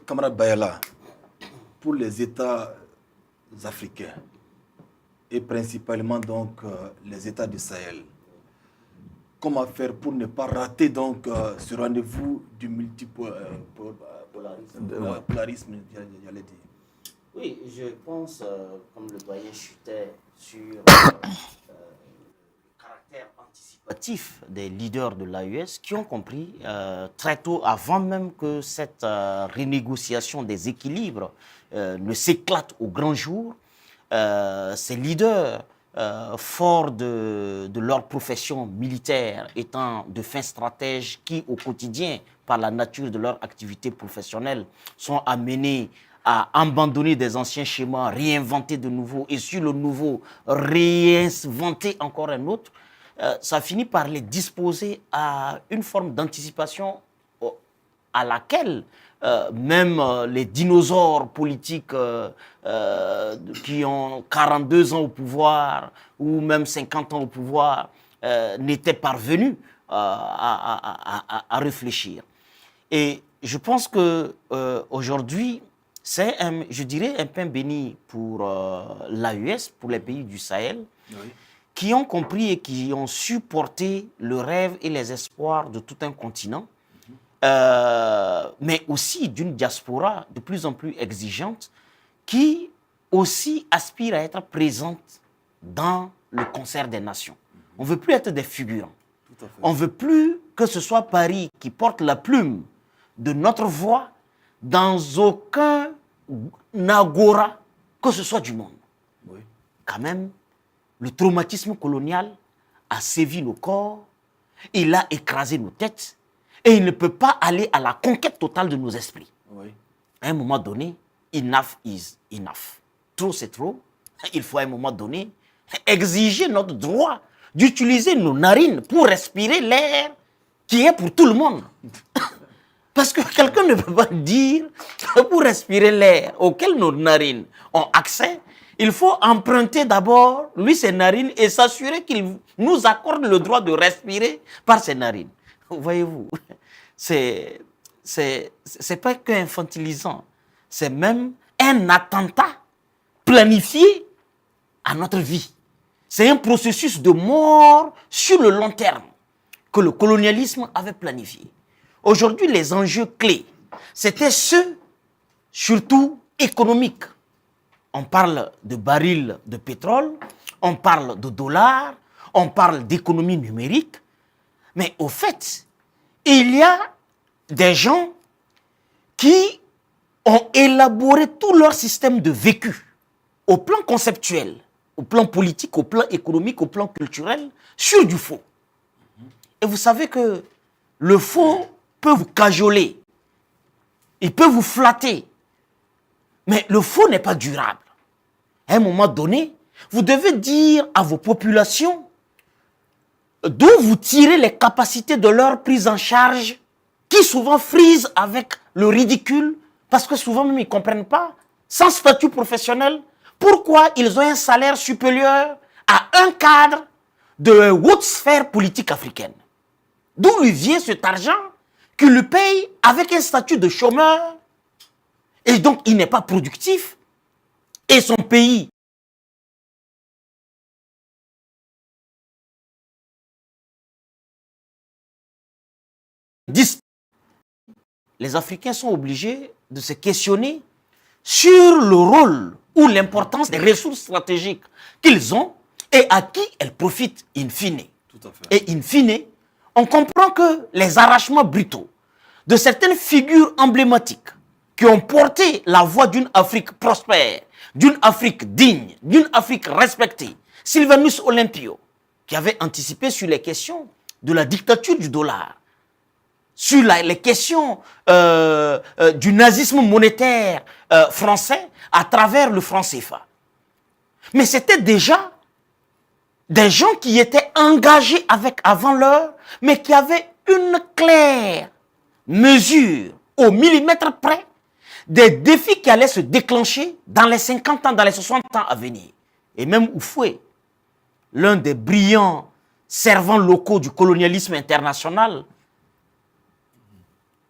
camarade Bayala, pour les États africains, et principalement donc les États du Sahel, comment faire pour ne pas rater donc ce rendez-vous du multipolarisme, j'allais dire. Oui, je pense, comme le doyen chutait sur le caractère anticipatif des leaders de l'AES qui ont compris très tôt, avant même que cette renégociation des équilibres ne s'éclate au grand jour, ces leaders, forts de leur profession militaire, étant de fins stratèges qui, au quotidien, par la nature de leur activité professionnelle, sont amenés à abandonner des anciens schémas, réinventer de nouveaux, et sur le nouveau, réinventer encore un autre, ça finit par les disposer à une forme d'anticipation à laquelle même les dinosaures politiques qui ont 42 ans au pouvoir ou même 50 ans au pouvoir n'étaient parvenus à réfléchir. Et je pense que aujourd'hui, c'est, je dirais, un pain béni pour l'AES, pour les pays du Sahel, oui, qui ont compris et qui ont su porter le rêve et les espoirs de tout un continent, mais aussi d'une diaspora de plus en plus exigeante qui aussi aspire à être présente dans le concert des nations. On ne veut plus être des figurants. On ne veut plus que ce soit Paris qui porte la plume de notre voix dans aucun agora que ce soit du monde. Oui. Quand même, le traumatisme colonial a sévi nos corps, il a écrasé nos têtes et il ne peut pas aller à la conquête totale de nos esprits. Oui. À un moment donné, enough is enough. Trop c'est trop. Il faut à un moment donné exiger notre droit d'utiliser nos narines pour respirer l'air qui est pour tout le monde. Parce que quelqu'un ne peut pas dire que pour respirer l'air auquel nos narines ont accès, il faut emprunter d'abord, lui, ses narines et s'assurer qu'il nous accorde le droit de respirer par ses narines. Voyez-vous, c'est pas qu'infantilisant, c'est même un attentat planifié à notre vie. C'est un processus de mort sur le long terme que le colonialisme avait planifié. Aujourd'hui, les enjeux clés, c'était ceux, surtout économiques. On parle de barils de pétrole, on parle de dollars, on parle d'économie numérique. Mais au fait, il y a des gens qui ont élaboré tout leur système de vécu, au plan conceptuel, au plan politique, au plan économique, au plan culturel, sur du faux. Et vous savez que le faux peut vous cajoler, il peut vous flatter, mais le faux n'est pas durable. À un moment donné, vous devez dire à vos populations d'où vous tirez les capacités de leur prise en charge, qui souvent frisent avec le ridicule, parce que souvent même ils ne comprennent pas, sans statut professionnel, pourquoi ils ont un salaire supérieur à un cadre de haute sphère politique africaine. D'où lui vient cet argent qui le paye avec un statut de chômeur, et donc il n'est pas productif, et son pays les Africains sont obligés de se questionner sur le rôle ou l'importance des ressources stratégiques qu'ils ont et à qui elles profitent in fine. Tout à fait. Et in fine, on comprend que les arrachements brutaux de certaines figures emblématiques qui ont porté la voix d'une Afrique prospère, d'une Afrique digne, d'une Afrique respectée, Sylvanus Olympio, qui avait anticipé sur les questions de la dictature du dollar, sur les questions du nazisme monétaire français à travers le franc CFA. Mais c'était déjà des gens qui étaient engagés avant l'heure, mais qui avaient une claire mesure au millimètre près des défis qui allaient se déclencher dans les 50 ans, dans les 60 ans à venir. Et même Houphouët, l'un des brillants servants locaux du colonialisme international,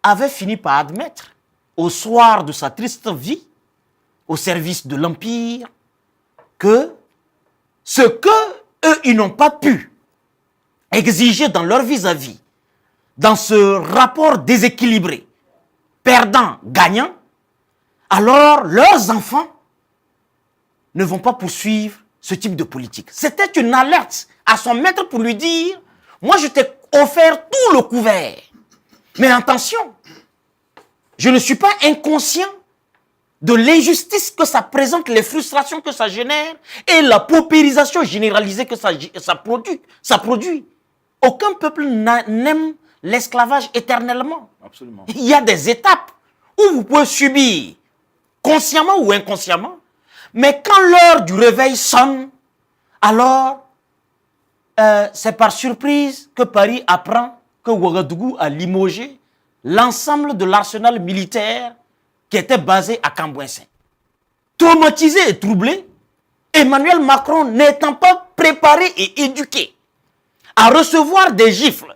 avait fini par admettre au soir de sa triste vie, au service de l'Empire, que ce que eux, ils n'ont pas pu exiger dans leur vis-à-vis, dans ce rapport déséquilibré, perdant-gagnant, alors leurs enfants ne vont pas poursuivre ce type de politique. C'était une alerte à son maître pour lui dire, moi je t'ai offert tout le couvert, mais attention, je ne suis pas inconscient de l'injustice que ça présente, les frustrations que ça génère et la paupérisation généralisée que ça produit. Aucun peuple n'aime l'esclavage éternellement. Absolument. Il y a des étapes où vous pouvez subir, consciemment ou inconsciemment, mais quand l'heure du réveil sonne, alors c'est par surprise que Paris apprend que Ouagadougou a limogé l'ensemble de l'arsenal militaire qui était basé à Cambouensin. Traumatisé et troublé, Emmanuel Macron n'étant pas préparé et éduqué à recevoir des gifles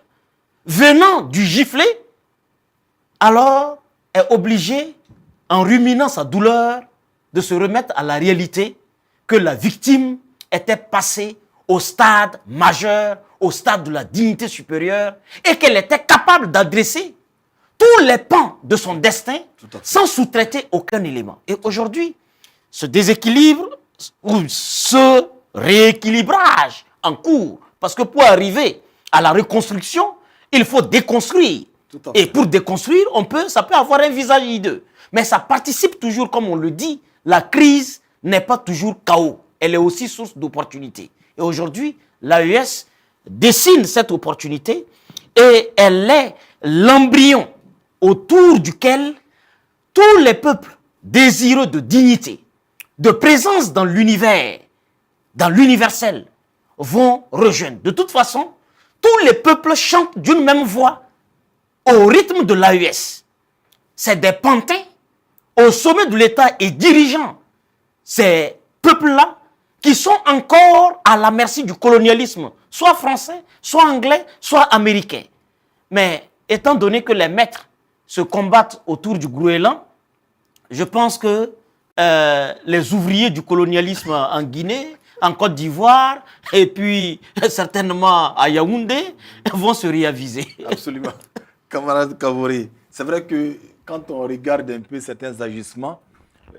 venant du giflé, alors est obligé, en ruminant sa douleur, de se remettre à la réalité que la victime était passée au stade majeur, au stade de la dignité supérieure, et qu'elle était capable d'adresser tous les pans de son destin sans sous-traiter aucun élément. Et aujourd'hui, ce déséquilibre ou ce rééquilibrage en cours, parce que pour arriver à la reconstruction, il faut déconstruire. Et pour déconstruire, ça peut avoir un visage hideux. Mais ça participe toujours, comme on le dit, la crise n'est pas toujours chaos. Elle est aussi source d'opportunités. Et aujourd'hui, l'AES dessine cette opportunité et elle est l'embryon autour duquel tous les peuples désireux de dignité, de présence dans l'univers, dans l'universel, vont rejoindre. De toute façon, tous les peuples chantent d'une même voix au rythme de l'AES. C'est des pantins au sommet de l'État et dirigeants ces peuples-là qui sont encore à la merci du colonialisme, soit français, soit anglais, soit américain. Mais étant donné que les maîtres se combattent autour du Gouélan, je pense que les ouvriers du colonialisme en Guinée, en Côte d'Ivoire, et puis certainement à Yaoundé, vont se réaviser. Absolument. Camarade Kavori, c'est vrai que quand on regarde un peu certains agissements,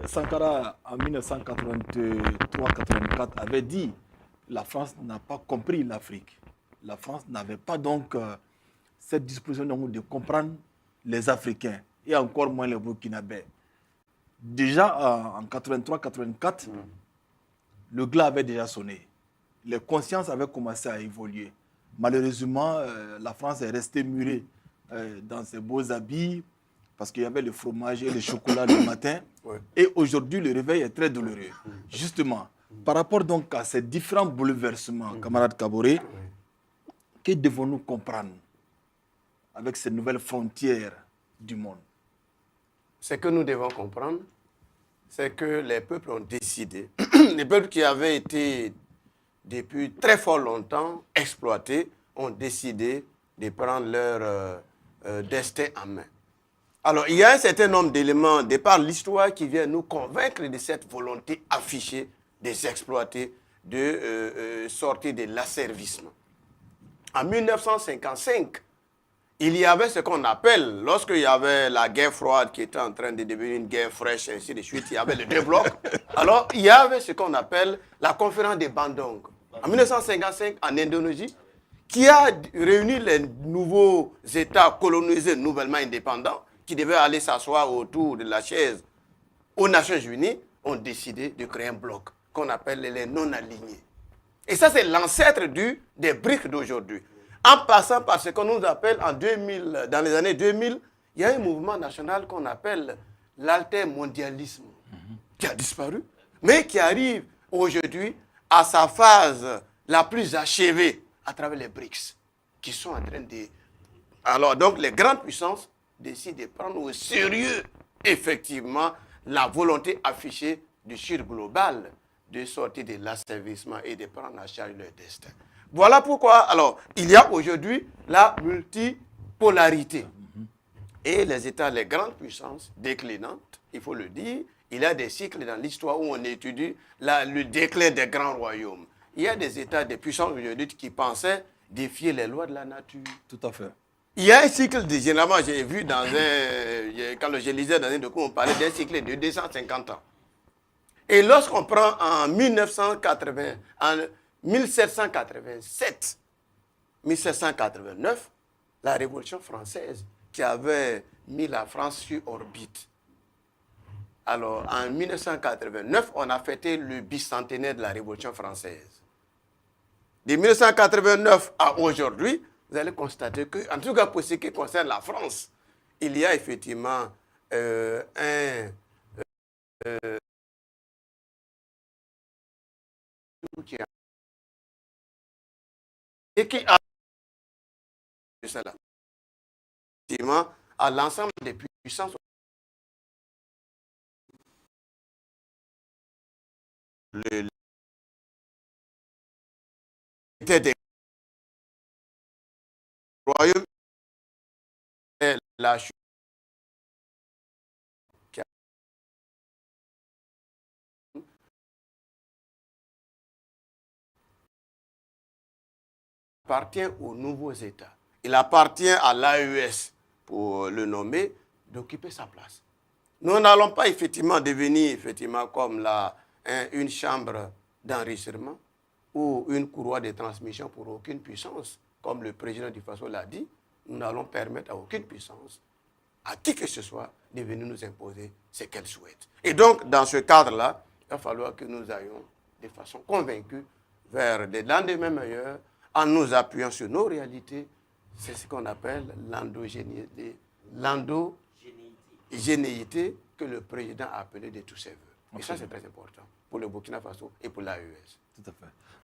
Sankara, en 1983-84, avait dit la France n'a pas compris l'Afrique. La France n'avait pas donc cette disposition de comprendre les Africains et encore moins les Burkinabés. Déjà en 83-84, le glas avait déjà sonné. Les consciences avaient commencé à évoluer. Malheureusement, la France est restée murée dans ses beaux habits parce qu'il y avait le fromage et le chocolat le matin. Ouais. Et aujourd'hui, le réveil est très douloureux. Justement, par rapport donc à ces différents bouleversements, camarade Kaboré, que devons-nous comprendre avec ces nouvelles frontières du monde? Ce que nous devons comprendre, c'est que les peuples ont décidé, les peuples qui avaient été depuis très fort longtemps exploités, ont décidé de prendre leur destin en main. Alors, il y a un certain nombre d'éléments, de par l'histoire, qui viennent nous convaincre de cette volonté affichée des exploités de sortir de l'asservissement. En 1955, il y avait ce qu'on appelle, lorsqu'il y avait la guerre froide qui était en train de devenir une guerre fraîche, ainsi de suite, il y avait les deux blocs. Alors, il y avait ce qu'on appelle la conférence de Bandung, en 1955, en Indonésie, qui a réuni les nouveaux États colonisés nouvellement indépendants, qui devaient aller s'asseoir autour de la chaise aux Nations Unies, ont décidé de créer un bloc qu'on appelle les non-alignés. Et ça, c'est l'ancêtre des BRICS d'aujourd'hui. En passant par ce qu'on nous appelle dans les années 2000, il y a un mouvement national qu'on appelle l'altermondialisme, qui a disparu, mais qui arrive aujourd'hui à sa phase la plus achevée à travers les BRICS, qui sont en train de... Alors, donc, les grandes puissances décident de prendre au sérieux, effectivement, la volonté affichée du Sud global de sortir de l'asservissement et de prendre en charge leur destin. Voilà pourquoi, alors, il y a aujourd'hui la multipolarité. Et les États, les grandes puissances déclinantes, il faut le dire, il y a des cycles dans l'histoire où on étudie le déclin des grands royaumes. Il y a des États, des puissances aujourd'hui qui pensaient défier les lois de la nature. Tout à fait. Il y a un cycle, généralement, j'ai vu quand je lisais dans un document, on parlait d'un cycle de 250 ans. Et lorsqu'on prend en 1787, 1789, la Révolution française qui avait mis la France sur orbite. Alors, en 1989, on a fêté le bicentenaire de la Révolution française. De 1989 à aujourd'hui, vous allez constater que, en tout cas pour ce qui concerne la France, il y a effectivement et qui a cela, effectivement, à l'ensemble des puissances des royaumes, la chute qui appartient aux nouveaux États. Il appartient à l'AES, pour le nommer, d'occuper sa place. Nous n'allons pas effectivement devenir comme une chambre d'enregistrement ou une courroie de transmission pour aucune puissance, comme le président du Faso l'a dit. Nous n'allons permettre à aucune puissance, à qui que ce soit, de venir nous imposer ce qu'elle souhaite. Et donc, dans ce cadre-là, il va falloir que nous ayons de façon convaincue vers des lendemains meilleurs en nous appuyant sur nos réalités. C'est ce qu'on appelle l'endogénéité que le président a appelé de tous ses voeux. Et ça, c'est très important pour le Burkina Faso et pour l'AES. Tout à fait.